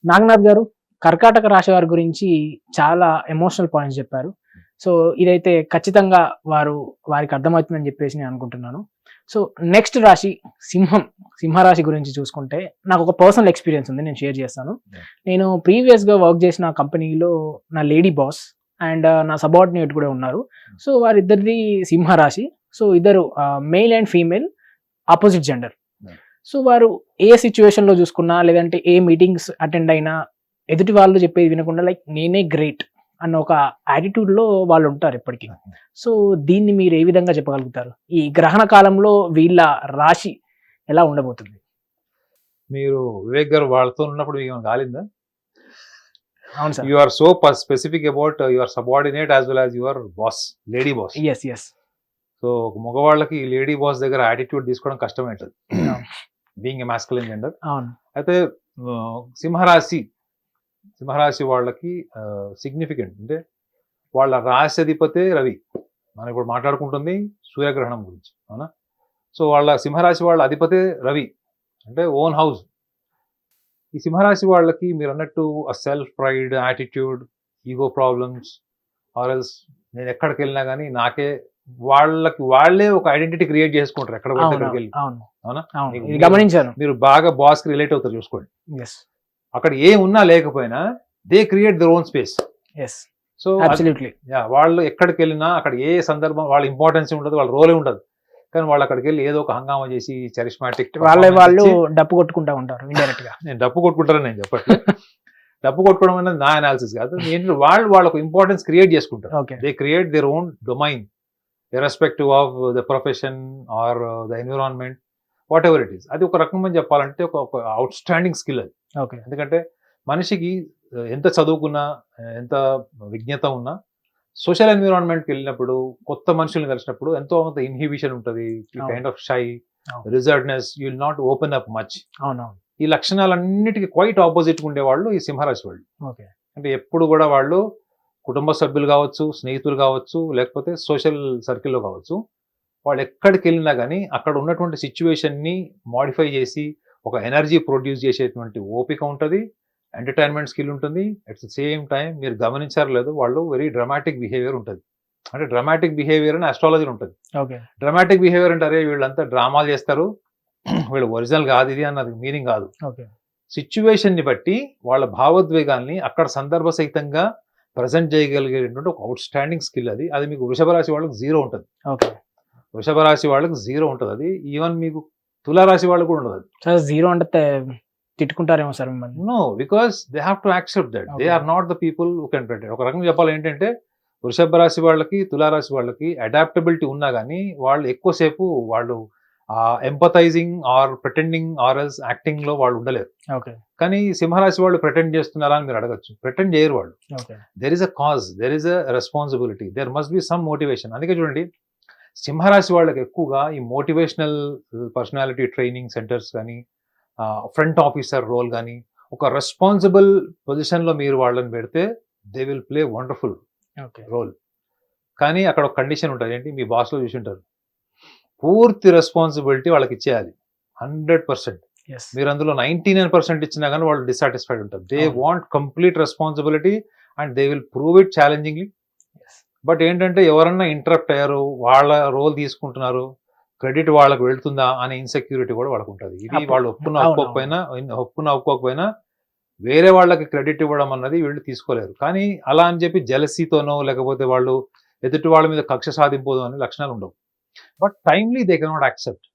నాగనాథ్ గారు కర్కాటక రాశి వారి గురించి చాలా ఎమోషనల్ పాయింట్స్ చెప్పారు. సో ఇదైతే ఖచ్చితంగా వారికి అర్థమవుతుందని చెప్పేసి నేను అనుకుంటున్నాను. సో నెక్స్ట్ రాశి సింహరాశి గురించి చూసుకుంటే నాకు ఒక పర్సనల్ ఎక్స్పీరియన్స్ ఉంది, నేను షేర్ చేస్తాను. నేను ప్రీవియస్గా వర్క్ చేసిన కంపెనీలో నా లేడీ బాస్ అండ్ నా సబార్డినేట్ కూడా ఉన్నారు. సో వారిద్దరిది సింహరాశి. సో ఇద్దరు male and female, opposite gender. So వారు ఏ సిచ్యువేషన్లో చూసుకున్నా లేదంటే ఏ మీటింగ్స్ అటెండ్ అయినా ఎదుటి వాళ్ళు చెప్పేది వినకుండా లైక్ నేనే గ్రేట్ అన్న ఒక యాటిట్యూడ్లో వాళ్ళు ఉంటారు ఎప్పటికీ. సో దీన్ని మీరు ఏ విధంగా చెప్పగలుగుతారు? ఈ గ్రహణ కాలంలో వీళ్ళ రాశి ఎలా ఉండబోతుంది? మీరు వివేక్ గారు వాళ్ళతో ఉన్నప్పుడు మీకు కాలిందా? అవును sir. You are so specific about your subordinate as well as your boss, lady boss. Yes. So మగవాళ్ళకి లేడీ బాస్ దగ్గర యాటిట్యూడ్ తీసుకోవడం కష్టమవుతుంది, బీయింగ్ ఎ మాస్కులిన్ జెండర్. అవును. అయితే సింహరాశి వాళ్ళకి సిగ్నిఫికెంట్ అంటే వాళ్ళ రాశి అధిపతే రవి. మనం ఇప్పుడు మాట్లాడుకుంటుంది సూర్యగ్రహణం గురించి, అవునా? సో వాళ్ళ సింహరాశి వాళ్ళ అధిపతే రవి అంటే ఓన్ హౌస్. ఈ సింహరాశి వాళ్ళకి మీరు అన్నట్టు self pride, attitude, ego problems, ఆర్ఎల్స్ నేను ఎక్కడికి వెళ్ళినా కానీ వాళ్ళే ఒక ఐడెంటిటీ క్రియేట్ చేసుకుంటారు ఎక్కడ పడితే అక్కడికి వెళ్ళి, అవునా? గమనించాను. మీరు బాగా బాస్ కి రిలేట్ అవుతారు చూసుకోండి. అక్కడ ఏ ఉన్నా లేకపోయినా they create their own space. So వాళ్ళు ఎక్కడికి వెళ్ళినా అక్కడ ఏ సందర్భం వాళ్ళ ఇంపార్టెన్స్ ఉండదు, వాళ్ళ రోలే ఉండదు. కానీ వాళ్ళు అక్కడికి వెళ్ళి ఏదో ఒక హంగామా చేసి చరిస్మాటిక్ వాళ్ళు డప్పు కొట్టుకుంటా ఉంటారు ఇండైరెక్ట్ గా. నేను డప్పు కొట్టుకుంటారని నేను చెప్పట్లేదు. డప్పు కొట్టుకోవడం అనేది నా అనాలిసిస్ కాదు. వాళ్ళకు ఇంపార్టెన్స్ క్రియేట్ చేసుకుంటారు. They create their own domain irrespective of the profession or the environment, whatever it is. అది ఒక రకం చెప్పాలంటే ఒక అవుట్ స్టాండింగ్ స్కిల్ అది. ఎందుకంటే మనిషికి ఎంత చదువుకున్నా, ఎంత విజ్ఞత ఉన్నా, సోషల్ ఎన్విరాన్మెంట్కి వెళ్ళినప్పుడు, కొత్త మనుషుల్ని కలిసినప్పుడు ఎంతో కొంత ఇన్హిబిషన్ ఉంటుంది. Kind of shy, reservedness, you will not open up much. ఈ లక్షణాలన్నిటికీ క్వైట్ ఆపోజిట్ ఉండేవాళ్ళు ఈ సింహరాశి వాళ్ళు. అంటే ఎప్పుడు కూడా వాళ్ళు కుటుంబ సభ్యులు కావచ్చు, స్నేహితులు కావచ్చు, లేకపోతే సోషల్ సర్కిల్లో కావచ్చు, వాళ్ళు ఎక్కడికి వెళ్ళినా కానీ అక్కడ ఉన్నటువంటి సిచ్యువేషన్ని మాడిఫై చేసి ఒక ఎనర్జీ ప్రొడ్యూస్ చేసేటువంటి ఓపిక ఉంటుంది, ఎంటర్టైన్మెంట్ స్కిల్ ఉంటుంది. అట్ ద సేమ్ టైం మీరు గమనించారు లేదు, వాళ్ళు వెరీ డ్రామాటిక్ బిహేవియర్ ఉంటుంది. అంటే డ్రామాటిక్ బిహేవియర్ అని ఆస్ట్రాలజీ ఉంటుంది. డ్రామాటిక్ బిహేవియర్ అంటారే వీళ్ళంతా డ్రామాలు చేస్తారు, వీళ్ళు ఒరిజినల్ కాదు ఇది అన్నది మీనింగ్ కాదు. సిచ్యువేషన్ని బట్టి వాళ్ళ భావోద్వేగాల్ని అక్కడ సందర్భ సహితంగా ప్రజెంట్ చేయగలిగేటువంటి ఒక అవుట్ స్టాండింగ్ స్కిల్ అది. అది మీకు వృషభ రాశి వాళ్ళకి 0 ఉంటుంది. వృషభ రాశి వాళ్ళకి 0 ఉంటుంది. అది ఈవెన్ మీకు తులారాశి వాళ్ళకు కూడా ఉండదు. 0 అంటే తిట్టుకుంటారేమో సార్ మిమ్మల్ని. No, because they have to accept that they are not the people who can pretend. ఒక రకంగా చెప్పాలి ఏంటంటే వృషభ రాశి వాళ్ళకి, తులారాశి వాళ్ళకి అడాప్టబిలిటీ ఉన్నా కానీ వాళ్ళు ఎక్కువసేపు వాళ్ళు empathising or pretending or else acting లో వాళ్ళు ఉండలేరు. కానీ సింహరాశి వాళ్ళు ప్రిటెండ్ చేస్తున్నారా అని మీరు అడగచ్చు. ప్రిటెండ్ చేయరు వాళ్ళు. There is a cause, there is a responsibility, there must be some motivation. అందుకే చూడండి సింహరాశి వాళ్ళకి ఎక్కువగా ఈ మోటివేషనల్ పర్సనాలిటీ ట్రైనింగ్ సెంటర్స్ కానీ, ఫ్రంట్ ఆఫీసర్ రోల్ కానీ, ఒక రెస్పాన్సిబుల్ పొజిషన్లో మీరు వాళ్ళని పెడితే they will play wonderful role. కానీ అక్కడ ఒక కండిషన్ ఉంటుంది, ఏంటి మీ బాస్లో చూసి ఉంటారు, పూర్తి రెస్పాన్సిబిలిటీ వాళ్ళకి ఇచ్చేయాలి 100%. మీరు అందులో 99% ఇచ్చినా కానీ వాళ్ళు డిసాటిస్ఫైడ్ ఉంటారు. They want complete responsibility and they will prove it challengingly. But ఏంటంటే ఎవరన్నా ఇంటరప్ట్ అయ్యారు, వాళ్ళ రోల్ తీసుకుంటున్నారు, క్రెడిట్ వాళ్ళకు వెళ్తుందా అనే ఇన్సెక్యూరిటీ కూడా వాళ్ళకు ఉంటుంది. ఇది వాళ్ళు ఒప్పుకోకపోయినా వేరే వాళ్ళకి క్రెడిట్ ఇవ్వడం అన్నది వీళ్ళు తీసుకోలేరు. కానీ అలా అని చెప్పి జెలసీతోనో లేకపోతే వాళ్ళు ఎదుటి వాళ్ళ మీద కక్ష సాధింపోదు అనే లక్షణాలు ఉండవు. But timely they cannot accept,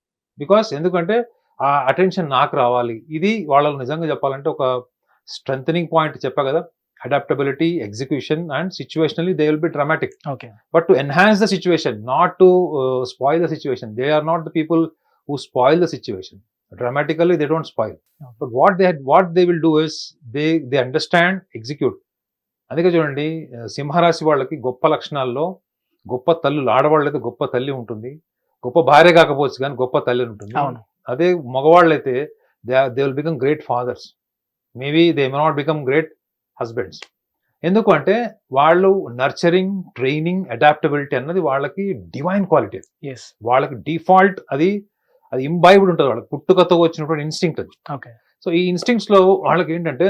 because ఎందుకంటే ఆ అటెన్షన్ నాకు రావాలి. ఇది వాళ్ళని నిజంగా చెప్పాలంటే ఒక స్ట్రెంథనింగ్ పాయింట్ చెప్పా కదా, adaptability, execution, and situationally they will be dramatic. But to enhance the situation, not to spoil the situation. They are not the people who spoil the situation. Dramatically they don't spoil. But what they will do is they understand, execute. అందుకే చూడండి సింహరాశి వాళ్ళకి గొప్ప లక్షణాల్లో గొప్ప తల్లులు, ఆడవాళ్ళైతే గొప్ప తల్లి ఉంటుంది, గొప్ప భార్య కాకపోవచ్చు కానీ గొప్ప తల్లి ఉంటుంది. అదే మగవాళ్ళు అయితే they will become great fathers. Maybe they may not become great husbands. ఎందుకు అంటే వాళ్ళు నర్చరింగ్, ట్రైనింగ్, అడాప్టబిలిటీ అన్నది వాళ్ళకి డివైన్ క్వాలిటీ. వాళ్ళకి డిఫాల్ట్ అది ఇంబైబ్డ్ ఉంటుంది, వాళ్ళకి పుట్టుకతో వచ్చినటువంటి ఇన్స్టింక్ట్ అది. సో ఈ ఇన్స్టింక్ట్స్ లో వాళ్ళకి ఏంటంటే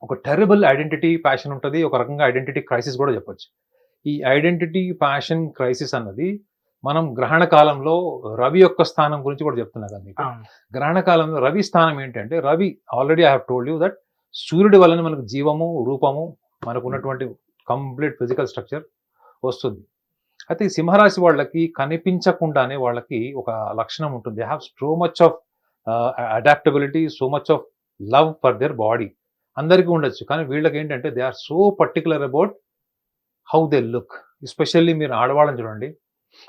ఒక టెరబుల్ ఐడెంటిటీ ప్యాషన్ ఉంటుంది, ఒక రకంగా ఐడెంటిటీ క్రైసిస్ కూడా చెప్పొచ్చు. ఈ ఐడెంటిటీ ప్యాషన్ క్రైసిస్ అన్నది మనం గ్రహణ కాలంలో రవి యొక్క స్థానం గురించి కూడా చెప్తున్నా కదా మీకు. గ్రహణ కాలంలో రవి స్థానం ఏంటంటే, Ravi already I have told you that సూర్యుడి వలన మనకు జీవము, రూపము, మనకు ఉన్నటువంటి కంప్లీట్ ఫిజికల్ స్ట్రక్చర్ వస్తుంది. అయితే ఈ సింహరాశి వాళ్ళకి కనిపించకుండానే వాళ్ళకి ఒక లక్షణం ఉంటుంది. They have so much of adaptability, so much of love for their body. అందరికీ ఉండొచ్చు, కానీ వీళ్ళకి ఏంటంటే they are so particular about how they look. Especially మీరు ఆడవాళ్ళని చూడండి,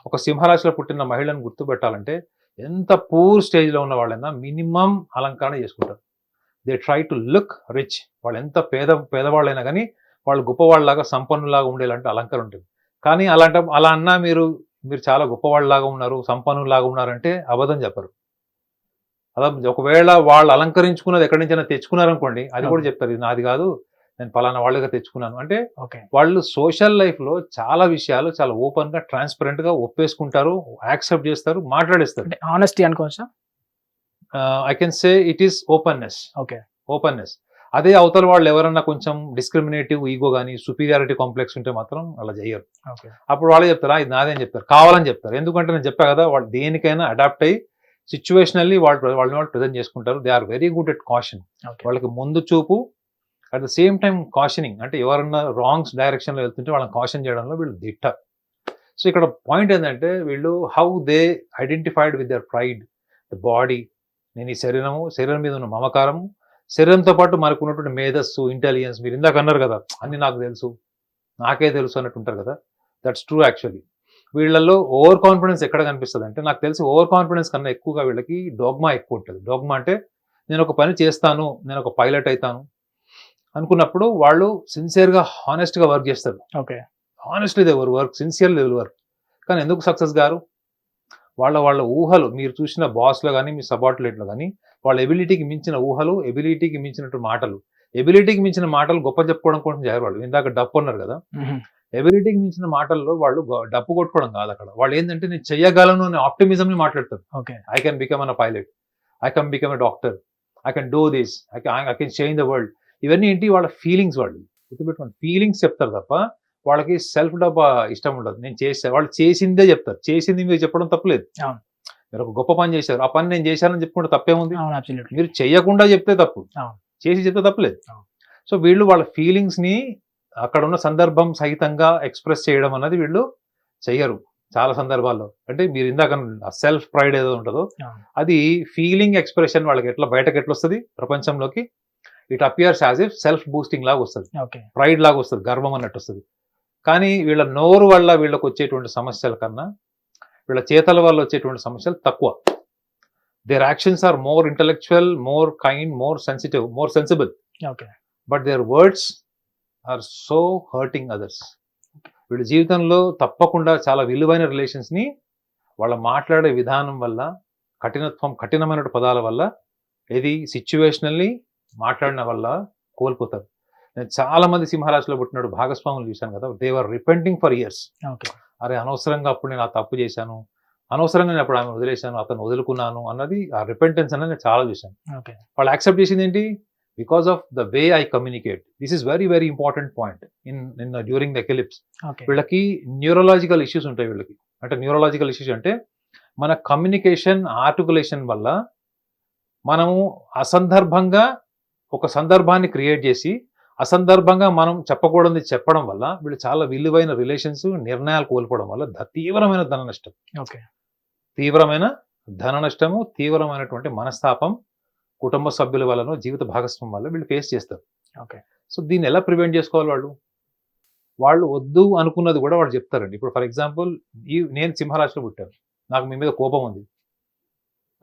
ఒక సింహరాశిలో పుట్టిన మహిళను గుర్తుపెట్టాలంటే ఎంత పూర్ స్టేజ్లో ఉన్న వాళ్ళైనా మినిమం అలంకరణ చేసుకుంటారు. They try to look rich. వాళ్ళు ఎంత పేదవాళ్ళైనా కానీ వాళ్ళు గొప్పవాళ్ళలాగా, సంపన్నులాగా ఉండేలాంటి అలంకరణ ఉంటుంది. కానీ అలా అన్నా మీరు చాలా గొప్పవాళ్ళలాగా ఉన్నారు, సంపన్నులాగా ఉన్నారంటే అబద్ధం చెప్పరు. అలా ఒకవేళ వాళ్ళు అలంకరించుకున్నది ఎక్కడి నుంచైనా తెచ్చుకున్నారనుకోండి, అది కూడా చెప్తారు, ఇది నాది కాదు, నేను పలానా వాళ్ళుగా తెచ్చుకున్నాను. అంటే వాళ్ళు సోషల్ లైఫ్ లో చాలా విషయాలు చాలా ఓపెన్ గా, ట్రాన్స్పరెంట్ గా ఒప్పేసుకుంటారు, యాక్సెప్ట్ చేస్తారు, మాట్లాడేస్తారు. ఆనెస్టీ అనుకోవచ్చా? I can say it is openness. Openness. అదే అవతల వాళ్ళు ఎవరన్నా కొంచెం డిస్క్రిమినేటివ్ ఈగో కానీ, సుపీరియారిటీ కాంప్లెక్స్ ఉంటే మాత్రం అలా చేయరు. అప్పుడు వాళ్ళే చెప్తారా ఇది నాదే అని చెప్తారు, కావాలని చెప్తారు. ఎందుకంటే నేను చెప్పా కదా, వాళ్ళు దేనికైనా అడాప్ట్ అయ్యి సిచ్యువేషనల్లీ వాళ్ళని ప్రెజెంట్ చేసుకుంటారు. They are very good at caution. వాళ్ళకి ముందు చూపు, at the same time cautioning. అంటే ఎవరన్నా రాంగ్స్ డైరెక్షన్ లో వెళ్తుంటే వాళ్ళని కాషన్ చేయడంలో వీళ్ళు దిట్ట. సో ఇక్కడ పాయింట్ ఏంటంటే, వీళ్ళు how they identified with their pride, the body. నేను ఈ శరీరం మీద ఉన్న మమకారము, శరీరంతో పాటు మనకు ఉన్నటువంటి మేధస్సు, ఇంటెలిజెన్స్. మీరు ఇందాక అన్నారు కదా, అన్ని నాకు తెలుసు, నాకే తెలుసు అన్నట్టు ఉంటారు కదా. That's true actually. వీళ్ళల్లో ఓవర్ కాన్ఫిడెన్స్ ఎక్కడ కనిపిస్తుంది అంటే, నాకు తెలిసి ఓవర్ కాన్ఫిడెన్స్ కన్నా ఎక్కువగా వీళ్ళకి డోగ్మా ఎక్కువ ఉంటుంది. డోగ్మా అంటే నేను ఒక పని చేస్తాను, నేను ఒక పైలట్ అవుతాను అనుకున్నప్పుడు వాళ్ళు సిన్సియర్గా, హానెస్ట్గా వర్క్ చేస్తారు. Honestly they work, sincere level work. కానీ ఎందుకు సక్సెస్ గారు? వాళ్ళ ఊహలు, మీరు చూసిన బాస్లో కానీ, మీ సబార్డినేట్లో కానీ, వాళ్ళ ఎబిలిటీకి మించిన ఊహలు, ఎబిలిటీకి మించినట్టు మాటలు. ఎబిలిటీకి మించిన మాటలు గొప్ప చెప్పుకోవడం కోసం చేయరు వాళ్ళు. ఇందాక డప్పు అన్నారు కదా, ఎబిలిటీకి మించిన మాటల్లో వాళ్ళు డప్పు కొట్టుకోవడం కాదు అక్కడ. వాళ్ళు ఏంటంటే నేను చెయ్యగలను అనే ఆప్టిమిజం ని మాట్లాడతారు. I can become an pilot, I can become a doctor, I can do this, I can change the world. ఇవన్నీ ఏంటి? వాళ్ళ ఫీలింగ్స్. వాళ్ళు గుర్తుపెట్టుకోండి, ఫీలింగ్స్ చెప్తారు తప్ప వాళ్ళకి సెల్ఫ్ డబ్బా ఇష్టం ఉండదు. నేను వాళ్ళు చేసిందే చెప్తారు. చేసింది మీరు చెప్పడం తప్పలేదు. మీరు ఒక గొప్ప పని చేశారు, ఆ పని నేను చేశానని చెప్పుకుంటే తప్పేముంది? మీరు చెయ్యకుండా చెప్తే తప్పు, చేసి చెప్తే తప్పలేదు. సో వీళ్ళు వాళ్ళ ఫీలింగ్స్ ని అక్కడ ఉన్న సందర్భం సహితంగా ఎక్స్ప్రెస్ చేయడం అన్నది వీళ్ళు చెయ్యరు చాలా సందర్భాల్లో. అంటే మీరు ఇందాక సెల్ఫ్ ప్రైడ్ ఏదో ఉంటుందో, అది ఫీలింగ్ ఎక్స్ప్రెషన్ వాళ్ళకి బయటకు ఎట్లా వస్తుంది ప్రపంచంలోకి? It appears as if self boosting లాగా వస్తుంది, ప్రైడ్ లాగా వస్తుంది, గర్వం అన్నట్టు వస్తుంది. కానీ వీళ్ళ నోరు వల్ల వీళ్ళకి వచ్చేటువంటి సమస్యల కన్నా వీళ్ళ చేతల వల్ల వచ్చేటువంటి సమస్యలు తక్కువ. Their actions are more intellectual, more kind, more sensitive, more sensible. But their words are so hurting others. వీళ్ళ జీవితంలో తప్పకుండా చాలా విలువైన రిలేషన్స్ ని వాళ్ళ మాట్లాడే విధానం వల్ల, కఠినమైన పదాల వల్ల, ఇది సిచ్యువేషనల్లీ మాట్లాడిన వల్ల కోల్పోతారు. నేను చాలా మంది సింహరాశిలో పుట్టినాడు భాగస్వాములు చూశాను కదా, they were repenting for years. అరే అనవసరంగా అప్పుడు నేను ఆ తప్పు చేశాను, అనవసరంగా నేను అప్పుడు ఆమె వదిలేశాను, అతను వదులుకున్నాను అన్నది, ఆ రిపెంటెన్స్ అనేది నేను చాలా చూశాను. వాళ్ళు యాక్సెప్ట్ చేసింది ఏంటి? Because of the way I communicate. This is very very important point in during the eclipse. వీళ్ళకి న్యూరలాజికల్ ఇష్యూస్ ఉంటాయి వీళ్ళకి. అంటే న్యూరలాజికల్ ఇష్యూస్ అంటే మన కమ్యూనికేషన్, ఆర్టికులేషన్ వల్ల మనము అసందర్భంగా ఒక సందర్భాన్ని క్రియేట్ చేసి అసందర్భంగా మనం చెప్పకూడదు చెప్పడం వల్ల వీళ్ళు చాలా విలువైన రిలేషన్స్, నిర్ణయాలు కోల్పోవడం వల్ల తీవ్రమైన ధన నష్టం, తీవ్రమైన ధన నష్టము, తీవ్రమైనటువంటి మనస్తాపం కుటుంబ సభ్యుల వలన, జీవిత భాగస్వామి వల్ల వీళ్ళు ఫేస్ చేస్తారు. సో దీన్ని ఎలా ప్రివెంట్ చేసుకోవాలి? వాళ్ళు వద్దు అనుకున్నది కూడా వాళ్ళు చెప్తారండి. ఇప్పుడు ఫర్ ఎగ్జాంపుల్, నేను సింహరాశిలో పుట్టాను, నాకు మీ మీద కోపం ఉంది,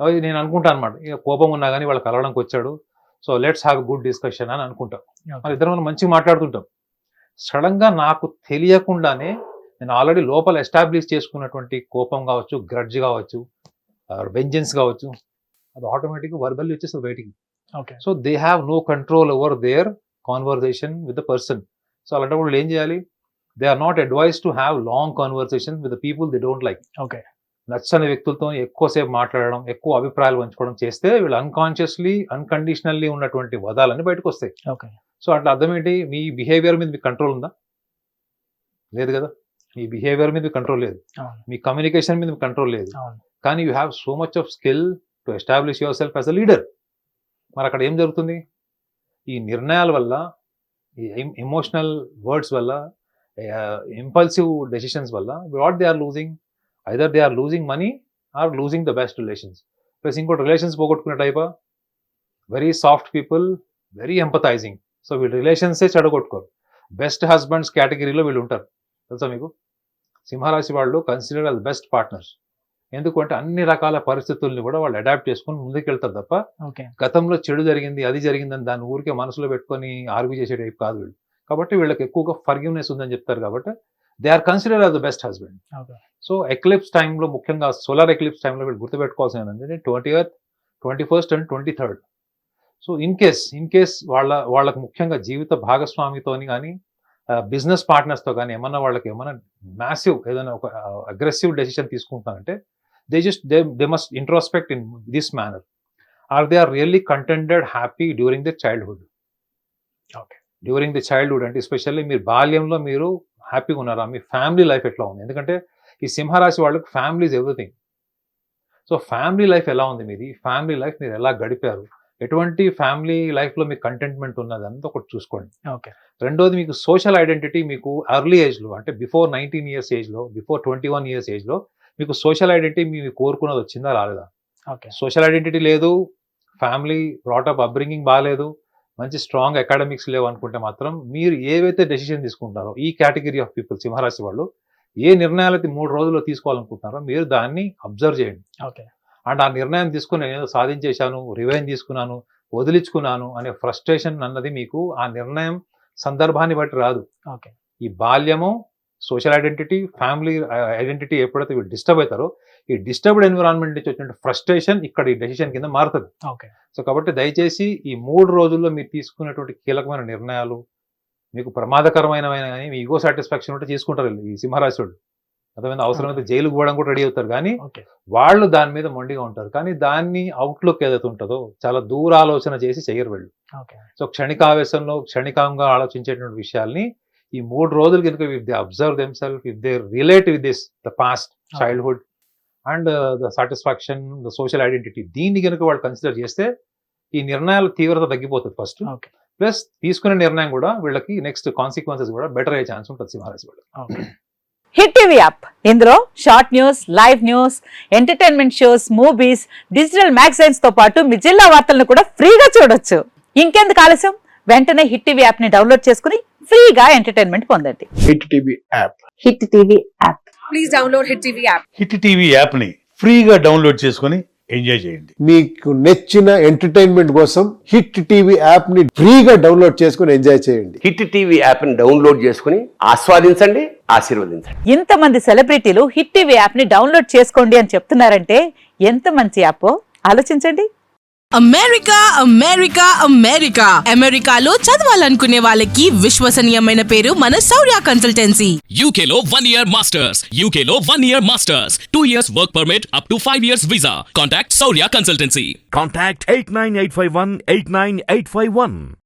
అది నేను అనుకుంటాను అనమాట. ఇక కోపం ఉన్నా కానీ వాళ్ళు కలవడానికి వచ్చాడు, so let's have good discussion అని అనుకుంటాం. మరి ఇద్దరు మనం మంచిగా మాట్లాడుతుంటాం. సడన్ గా నాకు తెలియకుండానే నేను ఆల్రెడీ లోపల ఎస్టాబ్లిష్ చేసుకున్నటువంటి కోపం కావచ్చు, గ్రడ్జ్ కావచ్చు, వెంజెన్స్ కావచ్చు, అది ఆటోమేటిక్గా వర్బల్లీ వచ్చేస్తుంది బయటికి. So they have no control over their conversation with the person. So అలాంటప్పుడు ఏం చేయాలి? They are not advise to have long conversation with the people they don't like. నచ్చని వ్యక్తులతో ఎక్కువసేపు మాట్లాడడం, ఎక్కువ అభిప్రాయాలు పంచుకోవడం చేస్తే వీళ్ళు అన్కాన్షియస్లీ అన్కండిషనల్లీ ఉన్నటువంటి వదాలన్నీ బయటకు వస్తాయి. ఓకే. సో అట్లా అర్థం ఏంటి, మీ బిహేవియర్ మీద మీకు కంట్రోల్ ఉందా? లేదు కదా. మీ బిహేవియర్ మీద కంట్రోల్ లేదు, మీ కమ్యూనికేషన్ మీద కంట్రోల్ లేదు. కానీ you have so much of skill to establish yourself as a leader. మరి అక్కడ ఏం జరుగుతుంది? ఈ నిర్ణయాల వల్ల, ఈ ఎమోషనల్ వర్డ్స్ వల్ల, ఇంపల్సివ్ డెసిషన్స్ వల్ల what they are losing, either they are losing money or losing the best relations. Plus ఇంకోటి రిలేషన్స్ పోగొట్టుకునే టైపా, very soft people, very empathising. So వీళ్ళు రిలేషన్సే చెడగొట్టుకోరు. బెస్ట్ హస్బెండ్స్ కేటగిరీలో వీళ్ళు ఉంటారు. తెలుసా మీకు? సింహరాశి వాళ్ళు కన్సిడర్ as బెస్ట్ పార్ట్నర్స్. ఎందుకంటే అన్ని రకాల పరిస్థితుల్ని కూడా వాళ్ళు అడాప్ట్ చేసుకుని ముందుకెళ్తారు తప్ప గతంలో చెడు జరిగింది, అది జరిగిందని దాన్ని ఊరికే మనసులో పెట్టుకొని ఆర్గ్యూ చేసే టైప్ కాదు వీళ్ళు. కాబట్టి వీళ్ళకి ఎక్కువగా ఫర్గివ్నెస్ ఉందని చెప్తారు. కాబట్టి they are consider as the best husband. So eclipse టైంలో, ముఖ్యంగా సోలార్ ఎక్లిప్స్ టైంలో వీళ్ళు గుర్తుపెట్టుకోవాల్సిన ఏంటంటే 20th, 21st and 23rd. So in case వాళ్ళకి ముఖ్యంగా జీవిత భాగస్వామితోని కానీ, బిజినెస్ పార్ట్నర్స్తో కానీ ఏమన్నా మ్యాసివ్ ఏదైనా ఒక అగ్రెసివ్ డెసిషన్ తీసుకుంటానంటే they must introspect in this manner. Are they really contented, happy during their childhood? Okay. During the childhood అంటే ఎస్పెషల్లీ మీరు బాల్యంలో మీరు హ్యాపీగా ఉన్నారా? మీ ఫ్యామిలీ లైఫ్ ఎట్లా ఉంది? ఎందుకంటే ఈ సింహరాశి వాళ్ళకి family is everything. So family life ఎలా ఉంది మీది? ఫ్యామిలీ లైఫ్ మీరు ఎలా గడిపారు? ఎటువంటి ఫ్యామిలీ లైఫ్లో మీకు కంటెంట్మెంట్ ఉన్నది అంతా ఒకటి చూసుకోండి. ఓకే. రెండోది, మీకు సోషల్ ఐడెంటిటీ మీకు ఎర్లీ ఏజ్లో, అంటే బిఫోర్ 19 years ఏజ్లో, బిఫోర్ 21 years ఏజ్లో మీకు సోషల్ ఐడెంటిటీ మీరు కోరుకున్నది వచ్చిందా రాలేదా? ఓకే. సోషల్ ఐడెంటిటీ లేదు, ఫ్యామిలీ బ్రాటప్ అప్బ్రింగింగ్ బాగాలేదు, మంచి స్ట్రాంగ్ అకాడమిక్స్ లేవు అనుకుంటే మాత్రం మీరు ఏవైతే డెసిషన్ తీసుకుంటారో ఈ కేటగిరీ ఆఫ్ పీపుల్, సింహరాశి వాళ్ళు ఏ నిర్ణయాలు 3 రోజుల్లో తీసుకోవాలనుకుంటున్నారో మీరు దాన్ని అబ్జర్వ్ చేయండి. ఓకే. అండ్ ఆ నిర్ణయం తీసుకుని నేను ఏదో సాధించేశాను, రివెంజ్ తీసుకున్నాను, వదిలించుకున్నాను అనే ఫ్రస్ట్రేషన్ అన్నది మీకు ఆ నిర్ణయం సందర్భాన్ని బట్టి రాదు. ఓకే. ఈ బాల్యము, సోషల్ ఐడెంటిటీ, ఫ్యామిలీ ఐడెంటిటీ ఎప్పుడైతే వీళ్ళు డిస్టర్బ్ అవుతారో, ఈ డిస్టర్బ్డ్ ఎన్విరాన్మెంట్ నుంచి వచ్చిన ఫ్రస్ట్రేషన్ ఇక్కడ ఈ డెసిషన్ కింద మారుతుంది. ఓకే. సో కాబట్టి దయచేసి ఈ 3 రోజుల్లో మీరు తీసుకున్నటువంటి కీలకమైన నిర్ణయాలు మీకు ప్రమాదకరమైనవైన కానీ మీ ఈగో సాటిస్ఫాక్షన్ ఉంటే తీసుకుంటారు ఈ సింహరాశి వాళ్ళు. అర్థమైంది? అవసరమైతే జైలుకు పోవడం కూడా రెడీ అవుతారు, కానీ వాళ్ళు దాని మీద మొండిగా ఉంటారు. కానీ దాన్ని అవుట్లుక్ ఏదైతే ఉంటుందో చాలా దూరాలోచన చేసి చెయ్యరు వీళ్ళు. సో క్షణికావేశంలో క్షణికంగా ఆలోచించేటువంటి విషయాల్ని ఈ 3 రోజులు కనుక if they observe them self, if they relate with this the past childhood and the satisfaction, the social identity, దీన్ని కనుక వాళ్ళు కన్సిడర్ చేస్తే ఈ నిర్ణయాల తీవ్రత తగ్గిపోతుంది ఫస్ట్. ప్లస్ తీసుకునే నిర్ణయం కూడా వీళ్ళకి నెక్స్ట్ కాన్సిక్వెన్సెస్ కూడా బెటర్ అయ్యే ఛాన్స్ ఉంటుంది సింహరాశి వాళ్ళకి. హిట్ టీవీ యాప్, ఇందులో short news, live news, entertainment shows, movies, digital magazines తో పాటు మీ జిల్లా వార్తలను కూడా ఫ్రీగా చూడొచ్చు. ఇంకెందుకు ఆలస్యం, వెంటనే హిట్ టీవీ యాప్ ని డౌన్లోడ్ చేసుకుని ఫ్రీగా ఎంటర్టైన్మెంట్ పొందండి. Hit TV app. Hit TV app. Please download hit TV app. Hit TV app ని ఫ్రీగా డౌన్లోడ్ చేసుకుని ఎంజాయ్ చేయండి. మీకు నచ్చిన ఎంటర్టైన్మెంట్ కోసం హిట్ టీవీ యాప్ ని ఫ్రీగా డౌన్లోడ్ చేసుకుని ఎంజాయ్ చేయండి. హిట్ టీవీ యాప్ ని డౌన్లోడ్ చేసుకుని ఆస్వాదించండి, ఆశీర్వదించండి. ఇంతమంది సెలబ్రిటీలు హిట్ టీవీ యాప్ ని డౌన్లోడ్ చేసుకోండి అని చెప్తున్నారంటే ఎంత మంచి యాప్ ఆలోచించండి. అమెరికా అమెరికా అమెరికా అమెరికాలో చదవాలనుకునే వాళ్ళకి విశ్వసనీయమైన పేరు మన శౌర్య కన్సల్టెన్సీ. UK లో 1 year masters, UK లో 1 year masters, 2 years work permit up to 5 years visa. Contact Saurya Consultancy. Contact 89851 89851.